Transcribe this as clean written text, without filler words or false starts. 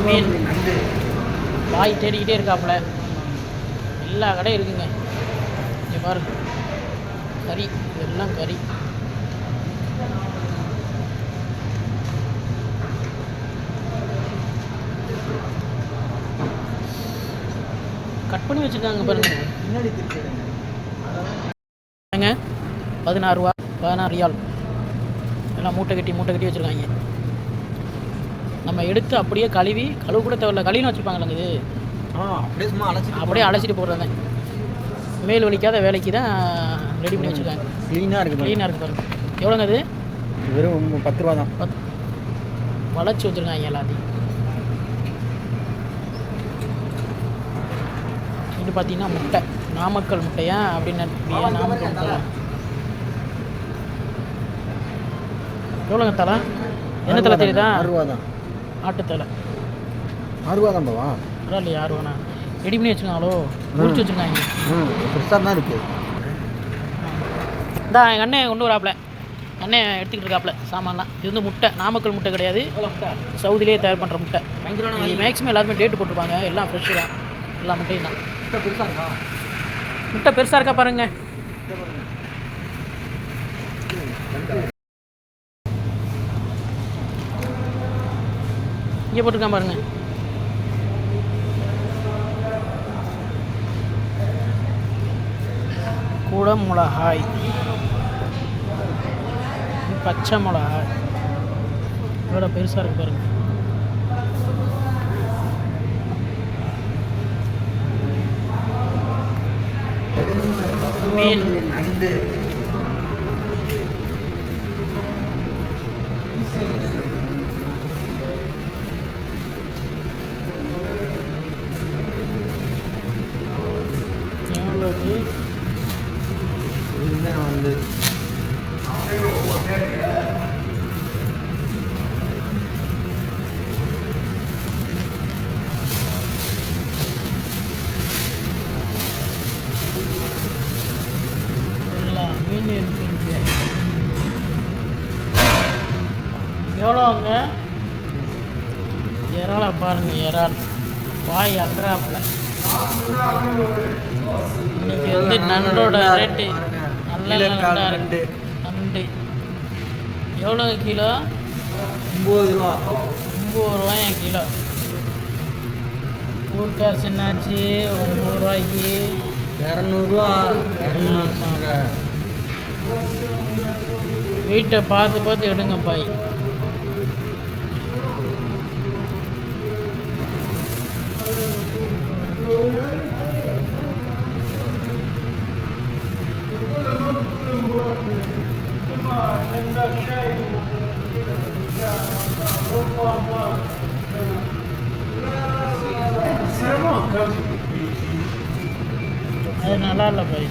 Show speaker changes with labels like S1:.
S1: மீன் வாய் தேடிக்கிட்டே இருக்காப்புல. எல்லா கடையும் இருக்குங்க. இங்கே பாருங்க, கறி, எல்லாம் கறி. கட் பண்ணி வச்சுருக்காங்க பாருங்க. பின்னாடி திருப்பிங்க 16 ரூபா, 16 ரியால். எல்லாம் மூட்டை கட்டி வச்சுருக்காங்க. நம்ம எடுத்து அப்படியே கழுவு கூட தேவையில்ல, கழுவின்னு வச்சுருப்பாங்களங்க. இது அப்படியே அலசிட்டு போடுறாங்க. மேல் வலிக்காத வேலைக்கு தான் ரெடி பண்ணி வச்சுருக்காங்க. க்ளீனாக இருக்குது பாருங்க. எவ்வளோங்க அது? வெறும் 10 ரூபா தான். வளைச்சி வச்சுருக்காங்க எல்லாத்தையும். இது பார்த்தீங்கன்னா முட்டை, நாமக்கல் முட்டையா அப்படின்னு நாமக்கல் முட்டை. எவ்வளோங்க தலை? என்ன தலை தெரியுதா? 6 ரூபா தான். ஆட்டுத்தலை 6 ரூபா தான். போவா பரவாயில்லையா? 6 ரூபாண்ணா. ரெடி பண்ணி வச்சுருக்காங்களோ, முடிச்சு வச்சுருக்காங்க. ஃப்ரெஷ்ஷாக தான் இருக்குது. இதான் எங்கள் அண்ணன் கொண்டு வராப்புல. அண்ணன் எடுத்துக்கிட்டு இருக்காப்புல சாமான்லாம். இது வந்து முட்டை, நாமக்கல் முட்டை கிடையாது, சவுதியிலே தயார் பண்ணுற முட்டை. மேக்ஸிமம் எல்லாருமே டேட்டு போட்டிருப்பாங்க. எல்லாம் ஃப்ரெஷ்ஷு தான், எல்லா முட்டையும் தான். முட்டை பெருசாக இருக்கா பாருங்க. இங்கே போட்டிருக்கான் பாருங்க. கூட மிளகாய், பச்சை மிளகாய், இவ்வளோ பெருசாக இருக்கு பாருங்க. மீன், வந்து எவ்வளோங்க? இறாலை பாருங்க, இறால் வாய் அட்ராப்பில். இன்னைக்கு வந்து நண்டோட ரேட்டு நல்ல நண்டா இருக்கு. நண்டு எவ்வளோ கிலோ? 9 ரூபா. 9 ரூபாயா கிலோ. ஊருக்கா சின்னாச்சு 9 ரூபாய்க்கு 200 ரூபா. வீட்டை பார்த்து எடுங்க பாய். அது நல்லா இல்லை பாய்.